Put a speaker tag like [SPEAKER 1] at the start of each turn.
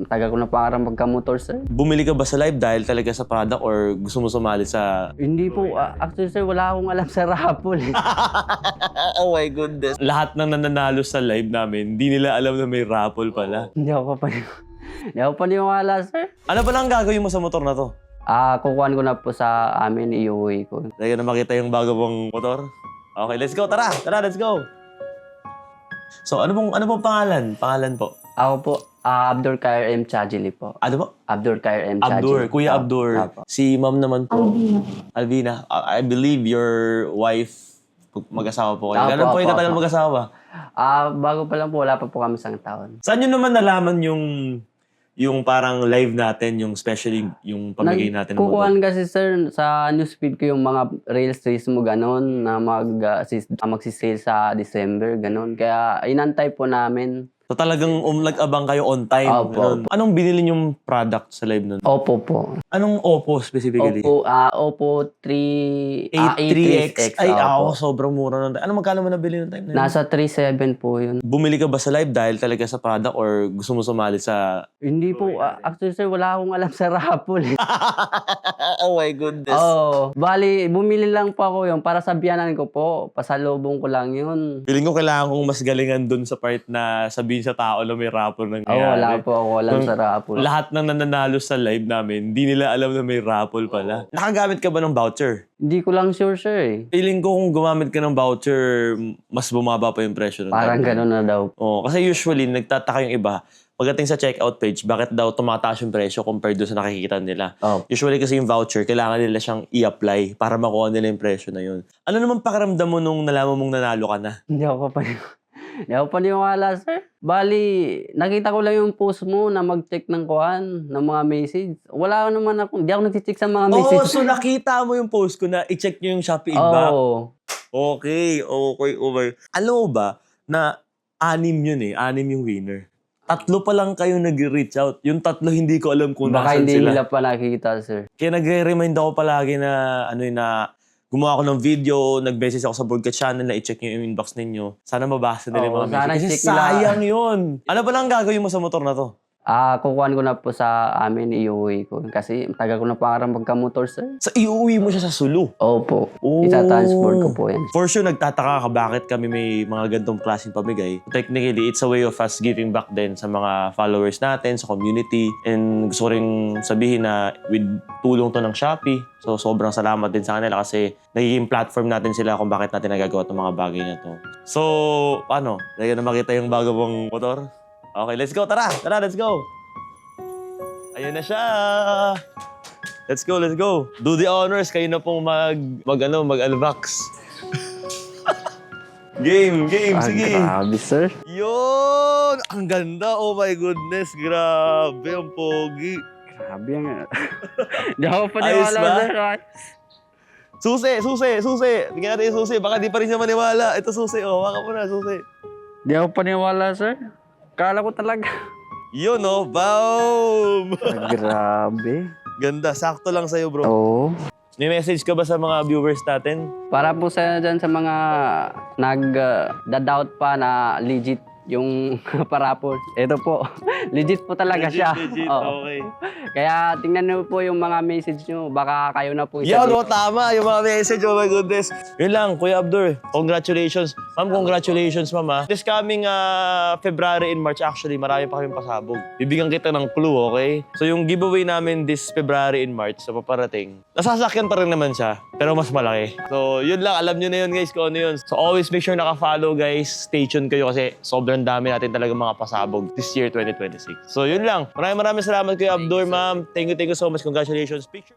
[SPEAKER 1] tagal ko na pangarap magka-motor, sir.
[SPEAKER 2] Bumili ka ba sa live dahil talaga sa product or gusto mo sumali sa...
[SPEAKER 1] Hindi po, actually, sir, wala akong alam sa raffle.
[SPEAKER 2] Oh my goodness. Lahat ng nananalo sa live namin, hindi nila alam na may raffle pala.
[SPEAKER 1] Hindi ako paniwala, sir.
[SPEAKER 2] Ano ba lang gagawin mo sa motor na to?
[SPEAKER 1] Kukuhan ko na po sa amin, iuwi ko.
[SPEAKER 2] Lagi na makita yung bago mong motor. Okay, let's go. Tara, let's go. So, ano pong pangalan? Pangalan po?
[SPEAKER 1] Ako po, Abdur Kair M. Chajili po.
[SPEAKER 2] Ano po?
[SPEAKER 1] Abdur Kair M.
[SPEAKER 2] Abdur,
[SPEAKER 1] Chajili.
[SPEAKER 2] Kuya Abdur.
[SPEAKER 1] Apo.
[SPEAKER 2] Si ma'am naman po. Alvina. I believe your wife, mag-asawa po kayo.
[SPEAKER 1] Apo,
[SPEAKER 2] Gano'n po yung
[SPEAKER 1] apo,
[SPEAKER 2] katagal
[SPEAKER 1] apo.
[SPEAKER 2] mag-asawa?
[SPEAKER 1] Bago pa lang po, wala pa po kami isang taon.
[SPEAKER 2] Saan nyo naman nalaman yung parang live natin, yung especially yung pamigay natin ng motor?
[SPEAKER 1] Kukuhan kasi, sir, sa newsfeed ko yung mga rails race mo, gano'n, na magsisale sa December, gano'n. Kaya inantay po namin.
[SPEAKER 2] So talagang nag-abang kayo on time.
[SPEAKER 1] Opo.
[SPEAKER 2] Ganun. Anong binili yung product sa live nun?
[SPEAKER 1] Oppo po.
[SPEAKER 2] Anong Oppo specifically?
[SPEAKER 1] Oppo 3...
[SPEAKER 2] A3X. Ay,
[SPEAKER 1] opo.
[SPEAKER 2] sobrang mura nun. Ano, magkano mo nabili ng time na yun?
[SPEAKER 1] Nasa 3.7 po yun.
[SPEAKER 2] Bumili ka ba sa live dahil talaga sa product or gusto mo sumali sa...
[SPEAKER 1] Hindi po, actually, sir, wala akong alam sa raffle.
[SPEAKER 2] Oh my goodness.
[SPEAKER 1] Bali, bumili lang po ako yun para sa biyanan ko po. Pasalubong ko lang yun.
[SPEAKER 2] Feeling ko kailangan kong mas galingan dun sa part na sabihin sa tao na may raffle nangyayari.
[SPEAKER 1] Wala po ako alam sa raffle.
[SPEAKER 2] Lahat ng nananalo sa live namin, hindi nila alam na may raffle pala. Nakagamit ka ba ng voucher?
[SPEAKER 1] Hindi ko lang sure, sir, eh.
[SPEAKER 2] Feeling ko kung gumamit ka ng voucher, mas bumaba pa yung presyo.
[SPEAKER 1] Parang gano'n na daw.
[SPEAKER 2] Kasi usually, nagtataka yung iba, pagdating sa checkout page, bakit daw tumataas yung presyo compared doon sa nakikita nila. Usually kasi yung voucher, kailangan nila siyang i-apply para makuha nila yung presyo na yun. Ano naman pakiramdam mo nung nalaman mong nanalo ka na?
[SPEAKER 1] Hindi ako paniwala, sir. Bali, nakita ko lang yung post mo na mag-check ng kuhan, ng mga message. Wala naman ako, hindi ako nag-check sa mga message.
[SPEAKER 2] So nakita mo yung post ko na i-check nyo yung Shopee Inbox. Okay. Alam mo ba na 6 yun eh, 6 yung winner. 3 pa lang kayo nag-reach out. Yung 3 hindi ko alam kung
[SPEAKER 1] Baka
[SPEAKER 2] nasan
[SPEAKER 1] hindi
[SPEAKER 2] sila.
[SPEAKER 1] nila pa nakikita, sir.
[SPEAKER 2] Kaya nagre-remind ako palagi na gumawa ako ng video, nag-message ako sa broadcast channel na i-check nyo yung inbox ninyo. Sana mabasa nila yung mga
[SPEAKER 1] sana
[SPEAKER 2] message. Kasi
[SPEAKER 1] i-check nila.
[SPEAKER 2] sayang yun. Ano ba lang gagawin mo sa motor na to?
[SPEAKER 1] Kukuhan ko na po sa amin, iuwi ko. Kasi tagal ko na pangarap magka-motor, sir.
[SPEAKER 2] Iuwi mo siya sa Sulu?
[SPEAKER 1] Opo. Ita-transport ko po yan.
[SPEAKER 2] For sure, nagtataka ka bakit kami may mga ganitong klaseng pamigay. Technically, it's a way of us giving back din sa mga followers natin, sa community. And gusto ko rin sabihin na with tulong to ng Shopee, so sobrang salamat din sa kanila kasi nagiging platform natin sila kung bakit natin nagagawa itong mga bagay na to. So, paano? Lagi na makita yung bago mong motor? Okay, let's go. Tara, let's go. Ayun na siya. Let's go. Do the honors. Kayo na pong mag-unbox. Game, sige.
[SPEAKER 1] Grabe, sir.
[SPEAKER 2] Yun! Ang ganda. Oh my goodness. Grabe, ang pogi.
[SPEAKER 1] Grabe yan. Hindi ako
[SPEAKER 2] Ayos
[SPEAKER 1] paniwala,
[SPEAKER 2] ba?
[SPEAKER 1] sir.
[SPEAKER 2] Susi. Tingnan natin yung susi. Baka di pa rin siya maniwala. Ito susi. Waka mo na, susi.
[SPEAKER 1] Hindi ako paniwala, sir. Kala ko talaga.
[SPEAKER 2] Yun, boom!
[SPEAKER 1] Grabe.
[SPEAKER 2] Ganda. Sakto lang sa'yo, bro.
[SPEAKER 1] Oo.
[SPEAKER 2] May message ka ba sa mga viewers natin?
[SPEAKER 1] Para po sa dyan sa mga nag-doubt pa na legit yung parapol. Ito po. Legit po talaga siya.
[SPEAKER 2] Legit.
[SPEAKER 1] Oo.
[SPEAKER 2] Okay.
[SPEAKER 1] Kaya tingnan niyo po yung mga message niyo. Baka kayo na po
[SPEAKER 2] Yan, tama. Yung mga message. Oh my goodness. Yun lang, Kuya Abdur. Congratulations. Ma'am, congratulations, ma'am. This coming February and March, actually, marami pa kaming pasabog. Bibigyan kita ng clue, okay? So yung giveaway namin this February and March, sa paparating, nasasakyan pa rin naman siya, pero mas malaki. So yun lang, alam nyo na yun, guys, kung ano yun. So always make sure naka-follow, guys. Stay tuned kayo kasi sobrang dami natin talaga mga pasabog this year, 2026. So yun lang. Maraming salamat, Kuya Abdur, ma'am. Thank you so much. Congratulations. Picture.